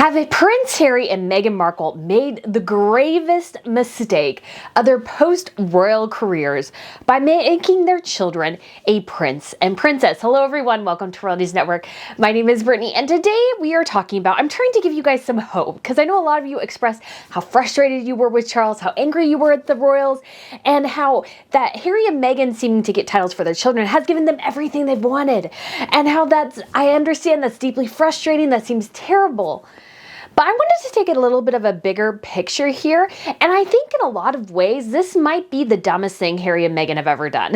Have Prince Harry and Meghan Markle made the gravest mistake of their post-royal careers by making their children a prince and princess? Hello everyone, welcome to Royal News Network. My name is Brittany and today we are talking about, I'm trying to give you guys some hope because I know a lot of you expressed how frustrated you were with Charles, how angry you were at the royals, and how that Harry and Meghan seeming to get titles for their children has given them everything they've wanted. And how I understand that's deeply frustrating, that seems terrible. But I wanted to take a little bit of a bigger picture here, and I think in a lot of ways, this might be the dumbest thing Harry and Meghan have ever done.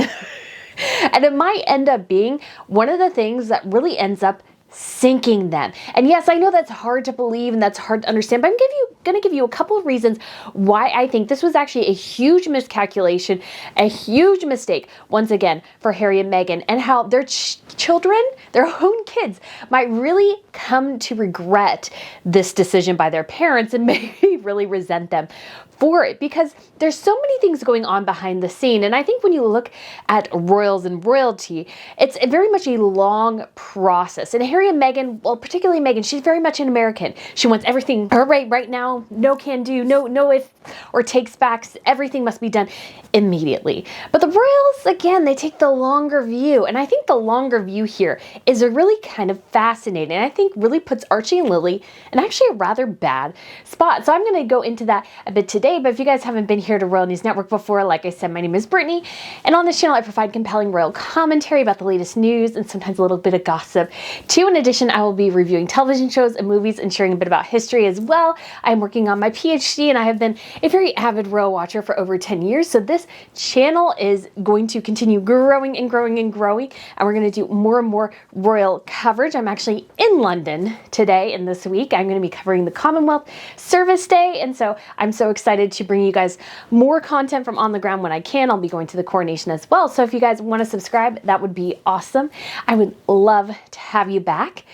And it might end up being one of the things that really ends up sinking them. And yes, I know that's hard to believe and that's hard to understand, but I'm going to give you a couple of reasons why I think this was actually a huge miscalculation, a huge mistake, once again, for Harry and Meghan, and how their children, their own kids, might really come to regret this decision by their parents and maybe really resent them for it, because there's so many things going on behind the scene. And I think when you look at royals and royalty, it's very much a long process. And Harry and Meghan, well, particularly Meghan, she's very much an American. She wants everything her way right now, no can do, no if or takes backs, everything must be done immediately. But the royals, again, they take the longer view. And I think the longer view here is a really kind of fascinating, and I think really puts Archie and Lily in actually a rather bad spot. So I'm going to go into that a bit today. But if you guys haven't been here to Royal News Network before, like I said, my name is Brittany, and on this channel I provide compelling royal commentary about the latest news and sometimes a little bit of gossip too. In addition, I will be reviewing television shows and movies and sharing a bit about history as well. I'm working on my PhD and I have been a very avid royal watcher for over 10 years, so this channel is going to continue growing and growing and growing, and we're going to do more and more royal coverage. I'm actually in London today and this week. I'm going to be covering the Commonwealth Service Day, and so I'm so excited to bring you guys more content from on the ground when I can. I'll be going to the coronation as well, so if you guys want to subscribe, that would be awesome. I would love to have you back.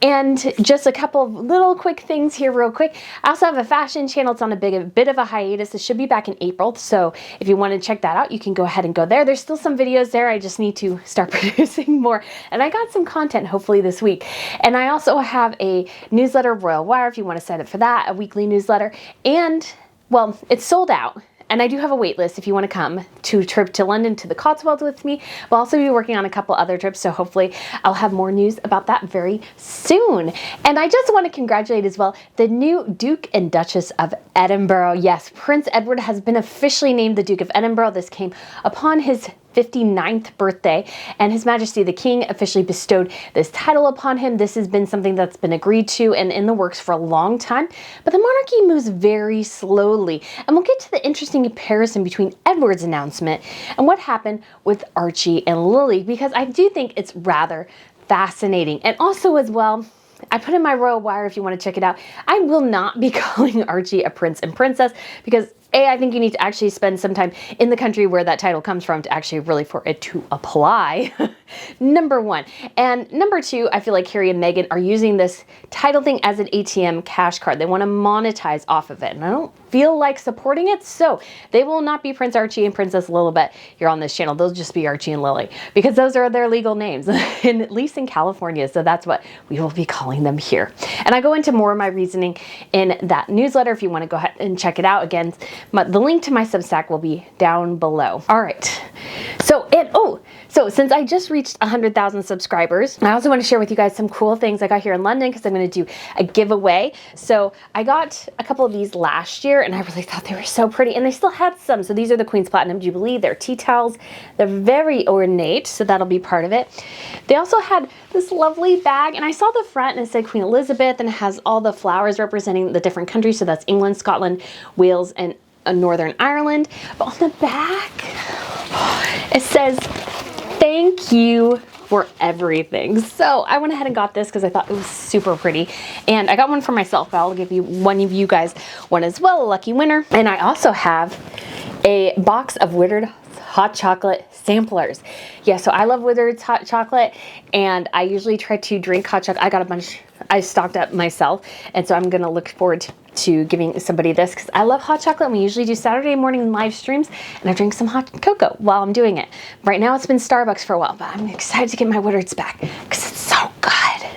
And just a couple of little quick things here real quick. I also have a fashion channel. It's on a bit of a hiatus. It should be back in April, so if you want to check that out, you can go ahead and go there. There's still some videos there. I just need to start producing more, and I got some content hopefully this week. And I also have a newsletter, Royal Wire, if you want to sign up for that, a weekly newsletter, and well, it's sold out. And I do have a wait list if you want to come to a trip to London to the Cotswolds with me. We'll also be working on a couple other trips, so hopefully I'll have more news about that very soon. And I just want to congratulate as well the new Duke and Duchess of Edinburgh. Yes, Prince Edward has been officially named the Duke of Edinburgh. This came upon his 59th birthday, and His Majesty the King officially bestowed this title upon him. This has been something that's been agreed to and in the works for a long time, but the monarchy moves very slowly. And we'll get to the interesting comparison between Edward's announcement and what happened with Archie and Lily, because I do think it's rather fascinating. And also as well, I put in my Royal Wire if you want to check it out. I will not be calling Archie a prince and princess because I think you need to actually spend some time in the country where that title comes from to actually really for it to apply. Number one. And number two, I feel like Harry and Meghan are using this title thing as an ATM cash card. They want to monetize off of it, and I don't feel like supporting it, so they will not be Prince Archie and Princess Lilibet here on this channel. They'll just be Archie and Lily because those are their legal names, at least in California, so that's what we will be calling them here. And I go into more of my reasoning in that newsletter if you want to go ahead and check it out. Again, the link to my Substack will be down below. All right. So since I just reached 100,000 subscribers, I also want to share with you guys some cool things I got here in London because I'm going to do a giveaway. So I got a couple of these last year and I really thought they were so pretty, and they still had some. So these are the Queen's Platinum Jubilee. They're tea towels. They're very ornate, so that'll be part of it. They also had this lovely bag, and I saw the front and it said Queen Elizabeth, and it has all the flowers representing the different countries. So that's England, Scotland, Wales, and Northern Ireland. But on the back, it says, "Thank you for everything." So I went ahead and got this because I thought it was super pretty. And I got one for myself, but I'll give you one of you guys one as well, a lucky winner. And I also have a box of Whittered hot chocolate samplers. Yeah, so I love Whittered's hot chocolate, and I usually try to drink hot chocolate. I got a bunch, I stocked up myself, and so I'm gonna look forward to giving somebody this because I love hot chocolate. We usually do Saturday morning live streams, and I drink some hot cocoa while I'm doing it. Right now it's been Starbucks for a while, but I'm excited to get my Whittered's back because it's so good.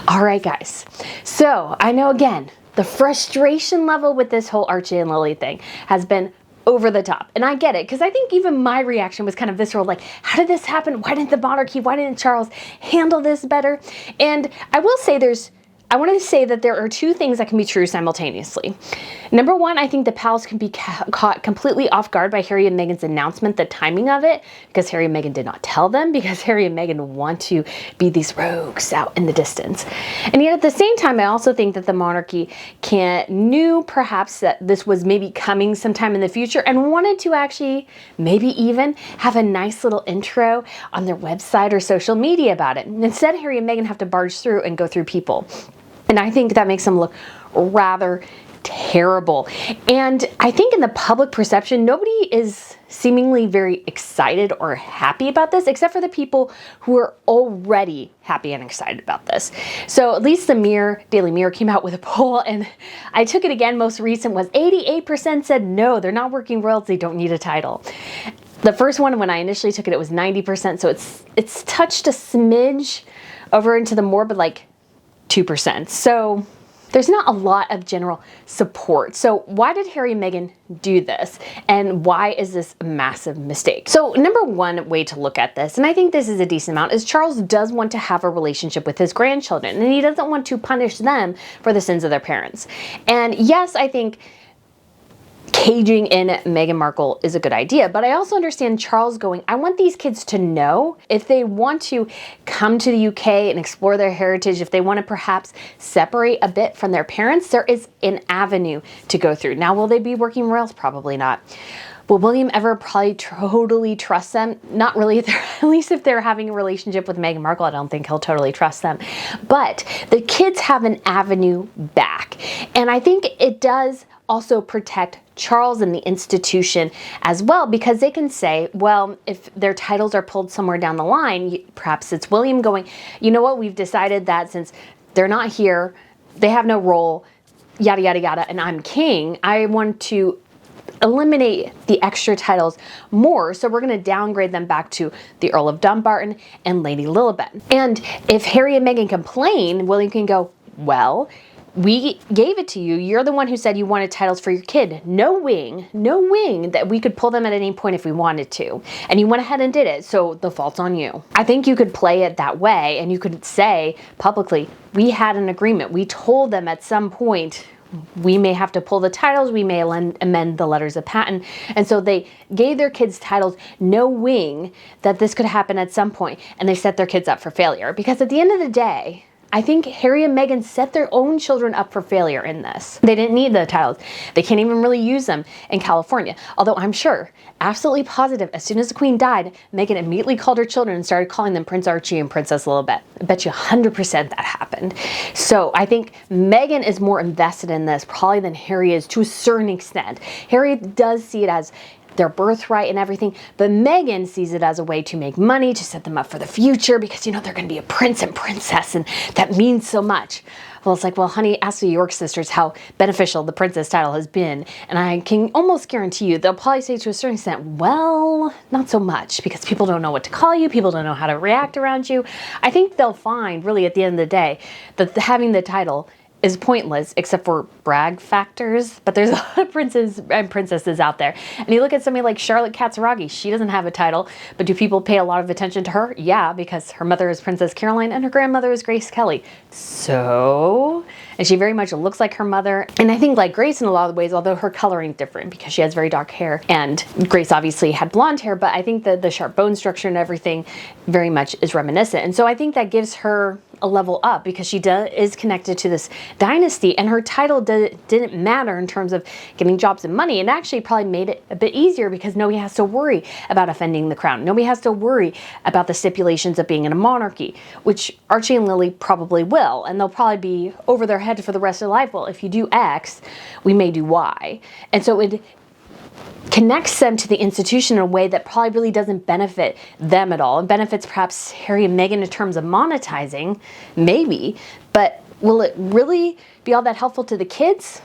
All right, guys. So I know, again, the frustration level with this whole Archie and Lily thing has been over the top. And I get it, because I think even my reaction was kind of visceral, like, how did this happen? Why didn't the monarchy, why didn't Charles handle this better? And I will say I want to say that there are two things that can be true simultaneously. Number one, I think the palace can be caught completely off guard by Harry and Meghan's announcement, the timing of it, because Harry and Meghan did not tell them, because Harry and Meghan want to be these rogues out in the distance. And yet at the same time, I also think that the monarchy knew perhaps that this was maybe coming sometime in the future and wanted to actually maybe even have a nice little intro on their website or social media about it. And instead, Harry and Meghan have to barge through and go through people. And I think that makes them look rather terrible. And I think in the public perception, nobody is seemingly very excited or happy about this, except for the people who are already happy and excited about this. So at least the Daily Mirror came out with a poll, and I took it again, most recent was 88% said no, they're not working royals, they don't need a title. The first one, when I initially took it was 90%, so it's touched a smidge over into the more, but like 2%. So there's not a lot of general support. So why did Harry and Meghan do this? And why is this a massive mistake? So number one way to look at this, and I think this is a decent amount, is Charles does want to have a relationship with his grandchildren, and he doesn't want to punish them for the sins of their parents. And yes, I think caging in Meghan Markle is a good idea, but I also understand Charles going, I want these kids to know if they want to come to the UK and explore their heritage, if they want to perhaps separate a bit from their parents, there is an avenue to go through. Now, will they be working royals? Probably not. Will William ever probably totally trust them? Not really, at least if they're having a relationship with Meghan Markle, I don't think he'll totally trust them. But the kids have an avenue back. And I think it does also protect Charles and the institution as well, because they can say, well, if their titles are pulled somewhere down the line, perhaps it's William going, you know what, we've decided that since they're not here, they have no role, yada, yada, yada, and I'm king, I want to eliminate the extra titles more, so we're going to downgrade them back to the Earl of Dumbarton and Lady Lilibet. And if Harry and Meghan complain, William can go, well, we gave it to you. You're the one who said you wanted titles for your kid. No wing, that we could pull them at any point if we wanted to. And you went ahead and did it, so the fault's on you. I think you could play it that way, and you could say publicly, we had an agreement. We told them at some point we may have to pull the titles, we may amend the letters of patent. And so they gave their kids titles knowing that this could happen at some point, and they set their kids up for failure. Because at the end of the day, I think Harry and Meghan set their own children up for failure in this. They didn't need the titles. They can't even really use them in California. Although I'm sure, absolutely positive, as soon as the Queen died, Meghan immediately called her children and started calling them Prince Archie and Princess Lilibet. I bet you 100% that happened. So I think Meghan is more invested in this probably than Harry is, to a certain extent. Harry does see it as their birthright and everything, but Meghan sees it as a way to make money, to set them up for the future, because, you know, they're going to be a prince and princess, and that means so much. Well, it's like, well, honey, ask the York sisters how beneficial the princess title has been, and I can almost guarantee you they'll probably say to a certain extent, well, not so much, because people don't know what to call you, people don't know how to react around you. I think they'll find, really, at the end of the day, that having the title is pointless, except for brag factors, but there's a lot of princes and princesses out there. And you look at somebody like Charlotte Katsiragi, she doesn't have a title, but do people pay a lot of attention to her? Yeah, because her mother is Princess Caroline and her grandmother is Grace Kelly. So, and she very much looks like her mother. And I think like Grace in a lot of ways, although her coloring's different because she has very dark hair, and Grace obviously had blonde hair, but I think the sharp bone structure and everything very much is reminiscent. And so I think that gives her a level up, because she is connected to this dynasty, and her title didn't matter in terms of getting jobs and money. It actually probably made it a bit easier, because nobody has to worry about offending the crown. Nobody has to worry about the stipulations of being in a monarchy, which Archie and Lily probably will, and they'll probably be over their head for the rest of their life. Well, if you do X, we may do Y. And so it connects them to the institution in a way that probably really doesn't benefit them at all. It benefits perhaps Harry and Meghan in terms of monetizing, maybe, but will it really be all that helpful to the kids?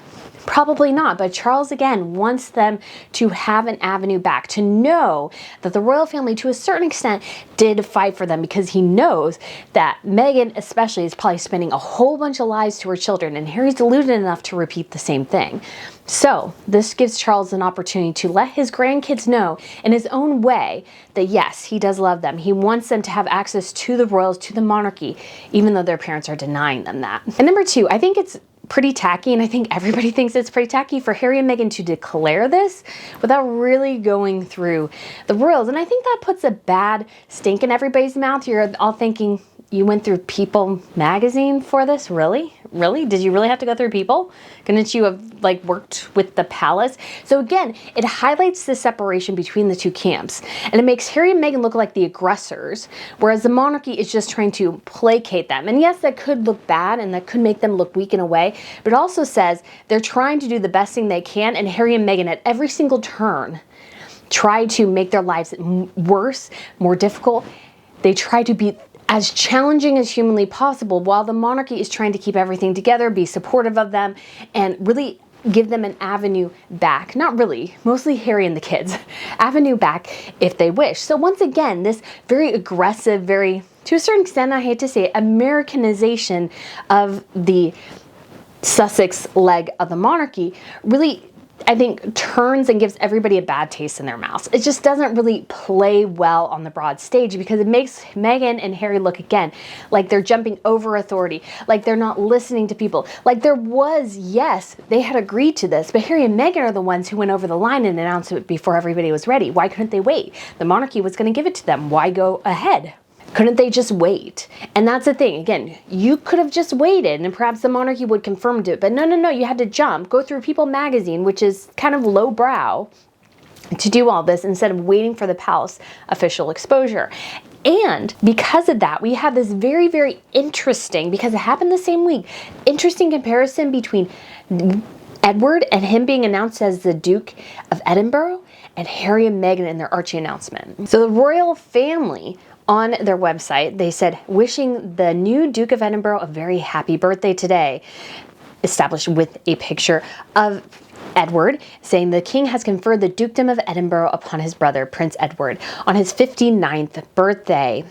Probably not, but Charles again wants them to have an avenue back, to know that the royal family to a certain extent did fight for them, because he knows that Meghan especially is probably spending a whole bunch of lies to her children, and Harry's deluded enough to repeat the same thing. So this gives Charles an opportunity to let his grandkids know in his own way that yes, he does love them. He wants them to have access to the royals, to the monarchy, even though their parents are denying them that. And number two, I think it's pretty tacky, and I think everybody thinks it's pretty tacky for Harry and Meghan to declare this without really going through the royals. And I think that puts a bad stink in everybody's mouth. You're all thinking, you went through People magazine for this? Really? Really? Did you really have to go through People? Couldn't you have like worked with the palace? So again, it highlights the separation between the two camps, and it makes Harry and Meghan look like the aggressors, whereas the monarchy is just trying to placate them. And yes, that could look bad and that could make them look weak in a way, but it also says they're trying to do the best thing they can, and Harry and Meghan at every single turn try to make their lives worse, more difficult. They try to be as challenging as humanly possible, while the monarchy is trying to keep everything together, be supportive of them, and really give them an avenue back. Not really, mostly Harry and the kids, avenue back if they wish. So once again, this very aggressive, very, to a certain extent, I hate to say it, Americanization of the Sussex leg of the monarchy really, I think, turns and gives everybody a bad taste in their mouths. It just doesn't really play well on the broad stage, because it makes Meghan and Harry look again like they're jumping over authority, like they're not listening to people. Like there was, yes, they had agreed to this, but Harry and Meghan are the ones who went over the line and announced it before everybody was ready. Why couldn't they wait? The monarchy was going to give it to them. Why go ahead? Couldn't they just wait? And that's the thing. Again, you could have just waited and perhaps the monarchy would confirm it. But no, you had to jump, go through People magazine, which is kind of lowbrow, to do all this instead of waiting for the palace official exposure. And because of that, we have this very, very interesting, because it happened the same week, interesting comparison between Edward and him being announced as the Duke of Edinburgh, and Harry and Meghan and their Archie announcement. So the royal family, on their website, they said, wishing the new Duke of Edinburgh a very happy birthday today, established with a picture of Edward, saying the king has conferred the Dukedom of Edinburgh upon his brother, Prince Edward, on his 59th birthday.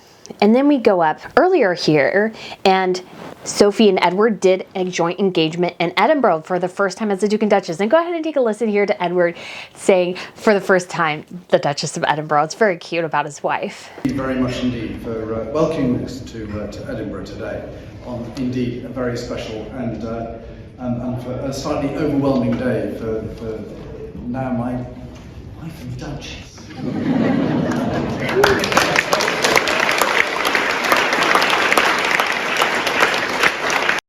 And then we go up earlier here, and Sophie and Edward did a joint engagement in Edinburgh for the first time as the Duke and Duchess. And go ahead and take a listen here to Edward saying, for the first time, the Duchess of Edinburgh. It's very cute about his wife. Thank you very much indeed for welcoming us to Edinburgh today on indeed a very special and for a slightly overwhelming day for now my wife and Duchess.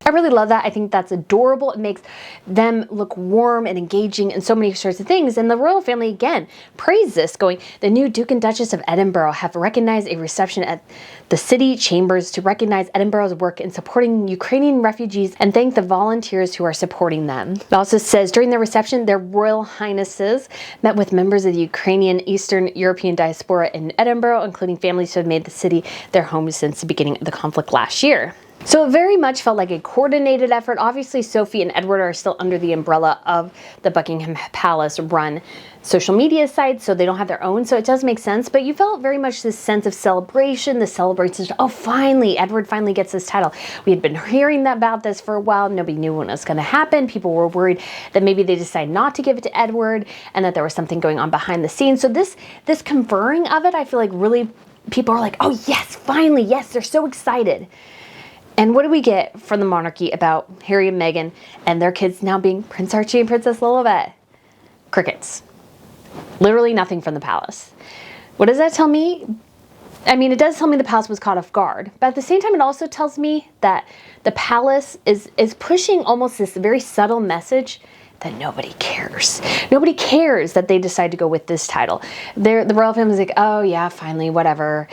I really love that. I think that's adorable. It makes them look warm and engaging and so many sorts of things. And the royal family, again, praised this, going, the new Duke and Duchess of Edinburgh have recognized a reception at the city chambers to recognize Edinburgh's work in supporting Ukrainian refugees and thank the volunteers who are supporting them. It also says, during the reception, their royal highnesses met with members of the Ukrainian Eastern European diaspora in Edinburgh, including families who have made the city their home since the beginning of the conflict last year. So it very much felt like a coordinated effort. Obviously, Sophie and Edward are still under the umbrella of the Buckingham Palace run social media site, so they don't have their own, so it does make sense. But you felt very much this sense of celebration, the celebration, oh, finally, Edward finally gets this title. We had been hearing about this for a while. Nobody knew when it was going to happen. People were worried that maybe they decided not to give it to Edward and that there was something going on behind the scenes. So this conferring of it, I feel like really people are like, oh, yes, finally, yes, they're so excited. And what do we get from the monarchy about Harry and Meghan and their kids now being Prince Archie and Princess Lilibet? Crickets. Literally nothing from the palace. What does that tell me? I mean, it does tell me the palace was caught off guard. But at the same time, it also tells me that the palace is pushing almost this very subtle message that nobody cares. Nobody cares that they decide to go with this title. The royal family's like, oh yeah, finally, whatever.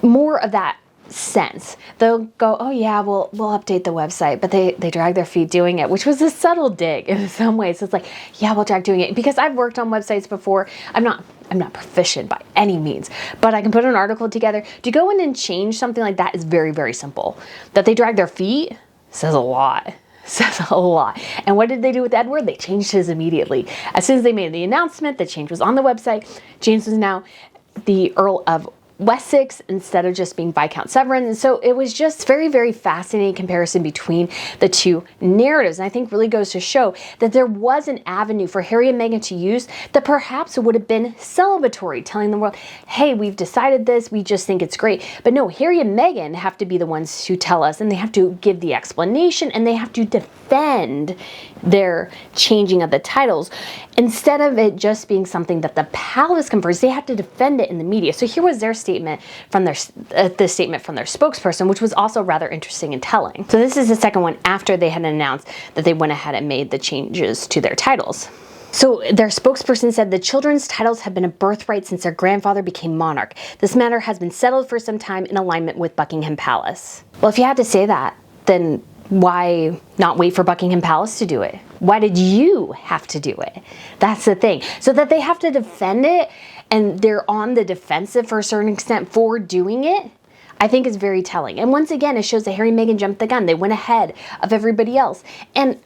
More of that sense. They'll go, oh yeah, we'll update the website, but they drag their feet doing it, which was a subtle dig in some ways. It's like, yeah, we'll drag doing it, because I've worked on websites before. I'm not proficient by any means, but I can put an article together. To go in and change something like that is very, very simple. That they drag their feet says a lot. says a lot. And what did they do with Edward? They changed his immediately. As soon as they made the announcement, the change was on the website. James was now the Earl of Wessex instead of just being Viscount Severin. And so it was just very, very fascinating comparison between the two narratives. And I think really goes to show that there was an avenue for Harry and Meghan to use that perhaps would have been celebratory, telling the world, hey, we've decided this, we just think it's great. But no, Harry and Meghan have to be the ones who tell us, and they have to give the explanation, and they have to defend their changing of the titles. Instead of it just being something that the palace confers, they have to defend it in the media. So here was their statement from their spokesperson, which was also rather interesting and telling. So this is the second one after they had announced that they went ahead and made the changes to their titles. So their spokesperson said the children's titles have been a birthright since their grandfather became monarch. This matter has been settled for some time in alignment with Buckingham Palace. Well, if you had to say that, then why not wait for Buckingham Palace to do it? Why did you have to do it? That's the thing. So that they have to defend it and they're on the defensive for a certain extent for doing it, I think is very telling. And once again, it shows that Harry and Meghan jumped the gun. They went ahead of everybody else. And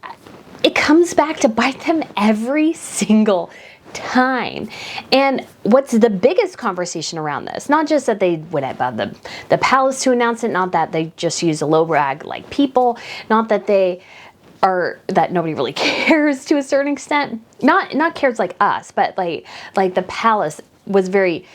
it comes back to bite them every single time. And what's the biggest conversation around this? Not just that they went about the palace to announce it, not that they just use a low rag like people, not that that nobody really cares to a certain extent. Not cares like us, but like the palace was very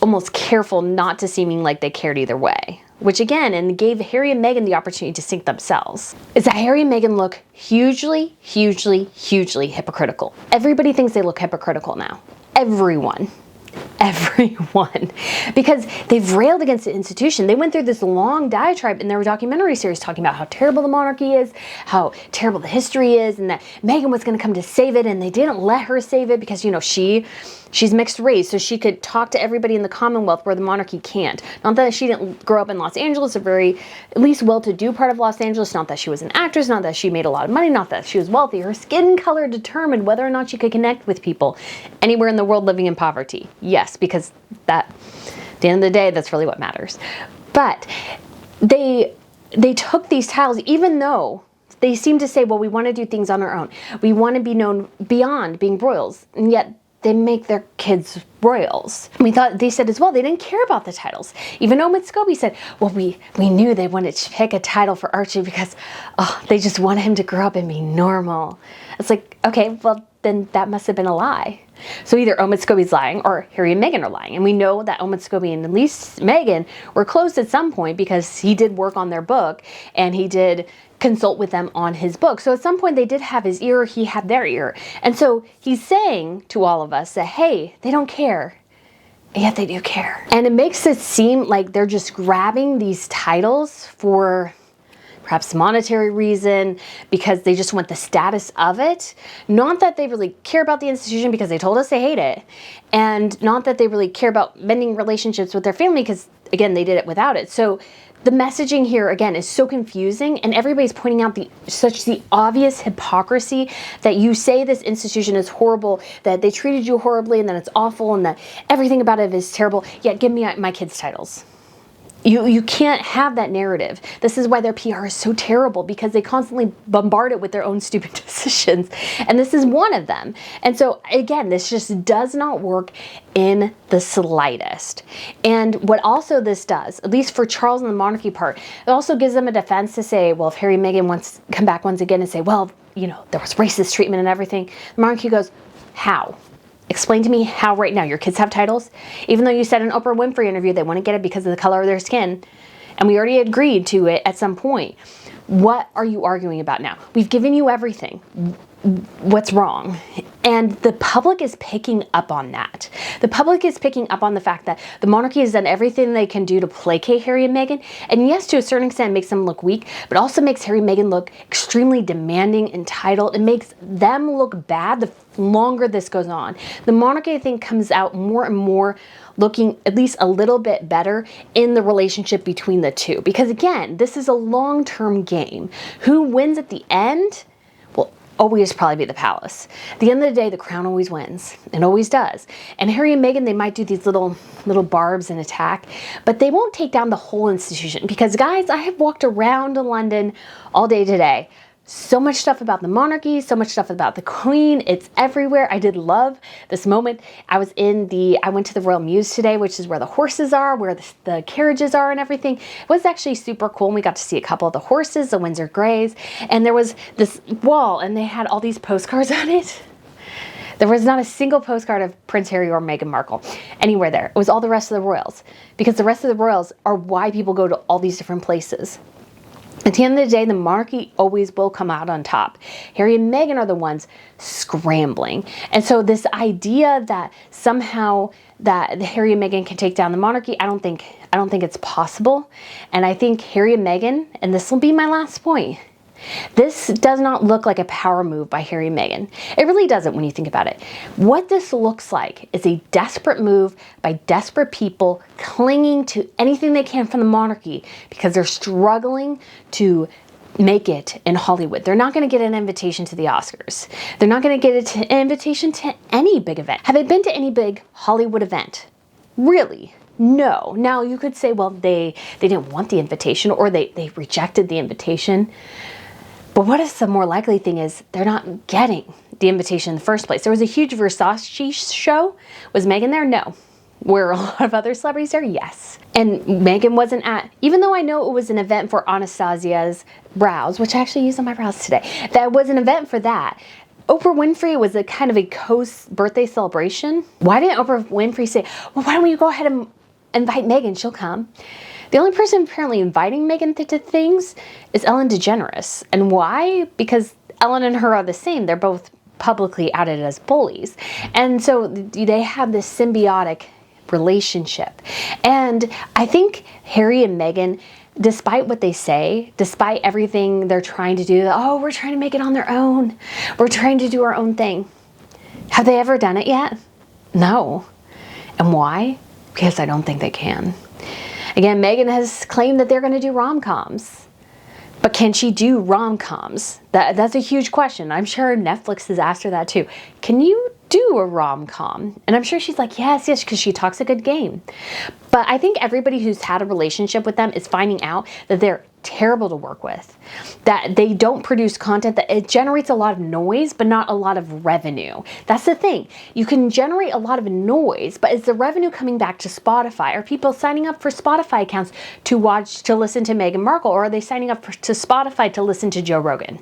almost careful not to seeming like they cared either way. Which again, and gave Harry and Meghan the opportunity to sink themselves, is that Harry and Meghan look hugely, hugely, hugely hypocritical. Everybody thinks they look hypocritical now. Everyone. Because they've railed against the institution. They went through this long diatribe in their documentary series talking about how terrible the monarchy is, how terrible the history is, and that Meghan was going to come to save it, and they didn't let her save it because, you know, she's mixed race, so she could talk to everybody in the Commonwealth where the monarchy can't. Not that she didn't grow up in Los Angeles, a very, at least well-to-do part of Los Angeles, not that she was an actress, not that she made a lot of money, not that she was wealthy. Her skin color determined whether or not she could connect with people anywhere in the world living in poverty. Yes, because that, at the end of the day, that's really what matters. But they took these titles, even though they seem to say, well, we want to do things on our own. We want to be known beyond being royals, and yet they make their kids royals. They said as well, they didn't care about the titles. Even Omid Scobie said, well, we knew they wanted to pick a title for Archie because they just wanted him to grow up and be normal. It's like, okay, well, then that must have been a lie. So either Omid Scobie's lying or Harry and Meghan are lying. And we know that Omid Scobie and at least Meghan were close at some point because he did work on their book and he did consult with them on his book. So at some point they did have his ear, he had their ear. And so he's saying to all of us that, hey, they don't care. And yet they do care. And it makes it seem like they're just grabbing these titles for perhaps monetary reason, because they just want the status of it. Not that they really care about the institution because they told us they hate it. And not that they really care about mending relationships with their family because, again, they did it without it. So the messaging here, again, is so confusing, and everybody's pointing out the obvious hypocrisy that you say this institution is horrible, that they treated you horribly, and that it's awful, and that everything about it is terrible, yet give me my kids' titles. You can't have that narrative. This is why their PR is so terrible, because they constantly bombard it with their own stupid decisions. And this is one of them. And so, again, this just does not work in the slightest. And what also this does, at least for Charles and the monarchy part, it also gives them a defense to say, well, if Harry and Meghan wants to come back once again and say, well, you know, there was racist treatment and everything, the monarchy goes, how? Explain to me how right now your kids have titles, even though you said in an Oprah Winfrey interview they want to get it because of the color of their skin, and we already agreed to it at some point. What are you arguing about now? We've given you everything. What's wrong? And the public is picking up on that. The public is picking up on the fact that the monarchy has done everything they can do to placate Harry and Meghan. And yes, to a certain extent, it makes them look weak, but also makes Harry and Meghan look extremely demanding, entitled. It makes them look bad the longer this goes on. The monarchy, I think, comes out more and more looking at least a little bit better in the relationship between the two. Because again, this is a long-term game. Who wins at the end will always probably be the palace. At the end of the day, the crown always wins. It always does. And Harry and Meghan, they might do these little barbs and attack, but they won't take down the whole institution. Because guys, I have walked around London all day today. So much stuff about the monarchy, so much stuff about the queen. It's everywhere. I did love this moment. I went to the Royal Mews today, which is where the horses are, where the carriages are and everything. It was actually super cool. And we got to see a couple of the horses, the Windsor Greys. And there was this wall and they had all these postcards on it. There was not a single postcard of Prince Harry or Meghan Markle anywhere there. It was all the rest of the royals, because the rest of the royals are why people go to all these different places. At the end of the day, the monarchy always will come out on top. Harry and Meghan are the ones scrambling. And so this idea that somehow that Harry and Meghan can take down the monarchy, I don't think it's possible. And I think Harry and Meghan, and this will be my last point, this does not look like a power move by Harry and Meghan. It really doesn't when you think about it. What this looks like is a desperate move by desperate people clinging to anything they can from the monarchy because they're struggling to make it in Hollywood. They're not going to get an invitation to the Oscars. They're not going to get an invitation to any big event. Have they been to any big Hollywood event? Really? No. Now you could say, well, they didn't want the invitation, or they rejected the invitation. But what if the more likely thing is they're not getting the invitation in the first place? There was a huge Versace show. Was Meghan there? No. Were a lot of other celebrities there? Yes. And Meghan wasn't at, even though I know it was an event for Anastasia's brows, which I actually used on my brows today. That was an event for that. Oprah Winfrey was a kind of a birthday celebration. Why didn't Oprah Winfrey say, well, why don't you go ahead and invite Meghan? She'll come. The only person apparently inviting Meghan to things is Ellen DeGeneres. And why? Because Ellen and her are the same. They're both publicly outed as bullies. And so they have this symbiotic relationship. And I think Harry and Meghan, despite what they say, despite everything they're trying to do, oh, we're trying to make it on their own. We're trying to do our own thing. Have they ever done it yet? No. And why? Because I don't think they can. Again, Meghan has claimed that they're going to do rom-coms. But can she do rom-coms? That's a huge question. I'm sure Netflix has asked her that too. Can you do a rom-com? And I'm sure she's like, yes, because she talks a good game. But I think everybody who's had a relationship with them is finding out that they're terrible to work with, that they don't produce content, that it generates a lot of noise, but not a lot of revenue. That's the thing. You can generate a lot of noise, but is the revenue coming back to Spotify? Are people signing up for Spotify accounts to listen to Meghan Markle, or are they signing up to Spotify to listen to Joe Rogan?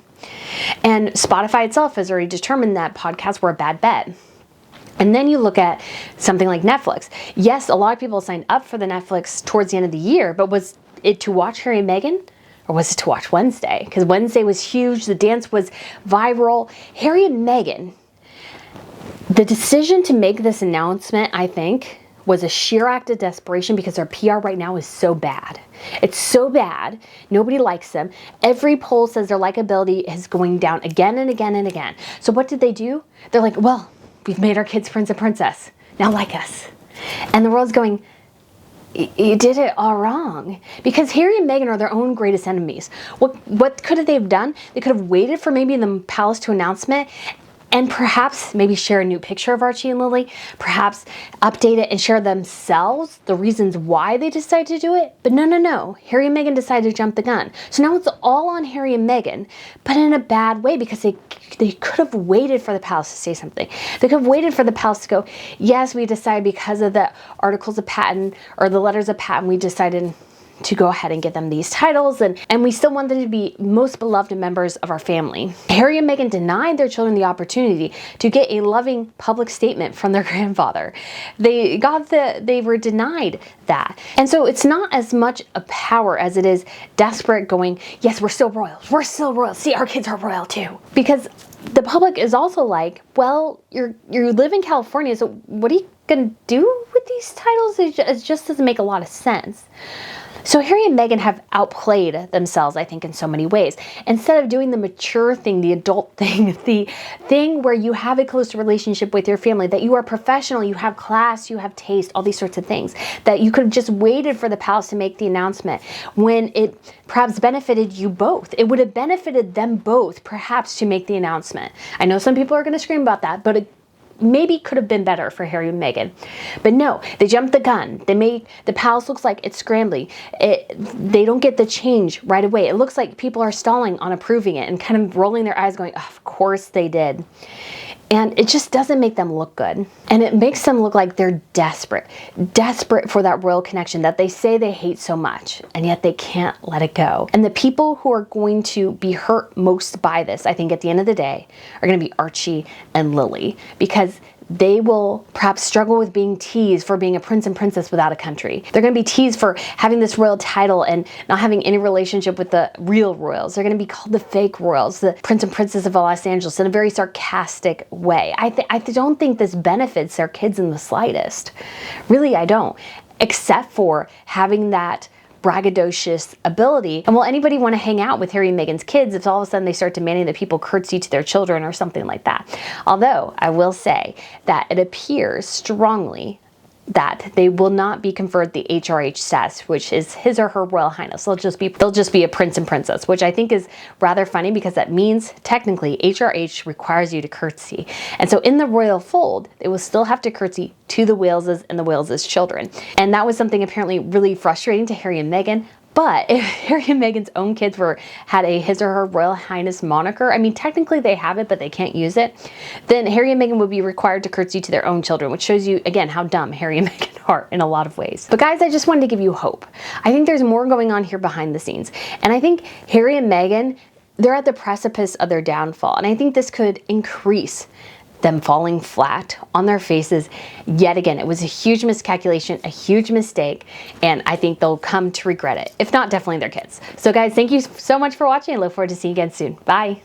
And Spotify itself has already determined that podcasts were a bad bet. And then you look at something like Netflix. Yes, a lot of people signed up for the Netflix towards the end of the year, but was it to watch Harry and Meghan? Or was it to watch Wednesday? Because Wednesday was huge. The dance was viral. Harry and Meghan, the decision to make this announcement, I think, was a sheer act of desperation because their PR right now is so bad. It's so bad. Nobody likes them. Every poll says their likability is going down again and again and again. So what did they do? They're like, well, we've made our kids prince and princess. Now like us. And the world's going, you did it all wrong. Because Harry and Meghan are their own greatest enemies. What could they have done? They could have waited for maybe the palace to announcement and perhaps maybe share a new picture of Archie and Lily, perhaps update it and share themselves the reasons why they decided to do it. But no. Harry and Meghan decided to jump the gun. So now it's all on Harry and Meghan, but in a bad way because they could have waited for the palace to say something. They could have waited for the palace to go, yes, we decided because of the articles of patent or the letters of patent, we decided to go ahead and give them these titles, and we still want them to be most beloved members of our family. Harry and Meghan denied their children the opportunity to get a loving public statement from their grandfather. They were denied that. And so it's not as much a power as it is desperate going, yes, we're still royals. We're still royal. See, our kids are royal too. Because the public is also like, well, you live in California, so what are you going to do with these titles? It just doesn't make a lot of sense. So Harry and Meghan have outplayed themselves, I think, in so many ways. Instead of doing the mature thing, the adult thing, the thing where you have a close relationship with your family, that you are professional, you have class, you have taste, all these sorts of things, that you could have just waited for the palace to make the announcement when it perhaps benefited you both. It would have benefited them both, perhaps, to make the announcement. I know some people are going to scream about that, but maybe could have been better for Harry and Meghan. But no, they jumped the gun. They made the palace looks like it's scrambling. They don't get the change right away. It looks like people are stalling on approving it and kind of rolling their eyes going, of course they did. And it just doesn't make them look good. And it makes them look like they're desperate for that royal connection that they say they hate so much, and yet they can't let it go. And the people who are going to be hurt most by this, I think at the end of the day, are going to be Archie and Lily, because they will perhaps struggle with being teased for being a prince and princess without a country. They're going to be teased for having this royal title and not having any relationship with the real royals. They're going to be called the fake royals, the prince and princess of Los Angeles, in a very sarcastic way. I don't think this benefits their kids in the slightest. Really, I don't. Except for having that braggadocious ability. And will anybody want to hang out with Harry and Meghan's kids if all of a sudden they start demanding that people curtsy to their children or something like that? Although I will say that it appears strongly that they will not be conferred the HRH status, which is his or her royal highness. They'll just be a prince and princess, which I think is rather funny because that means technically HRH requires you to curtsy. And so in the royal fold, they will still have to curtsy to the Waleses and the Waleses' children. And that was something apparently really frustrating to Harry and Meghan. But if Harry and Meghan's own kids had a his or her royal highness moniker, I mean, technically they have it, but they can't use it, then Harry and Meghan would be required to curtsy to their own children, which shows you, again, how dumb Harry and Meghan are in a lot of ways. But guys, I just wanted to give you hope. I think there's more going on here behind the scenes. And I think Harry and Meghan, they're at the precipice of their downfall. And I think this could increase them falling flat on their faces yet again. It was a huge miscalculation, a huge mistake, and I think they'll come to regret it. If not, definitely their kids. So guys, thank you so much for watching. I look forward to seeing you again soon. Bye.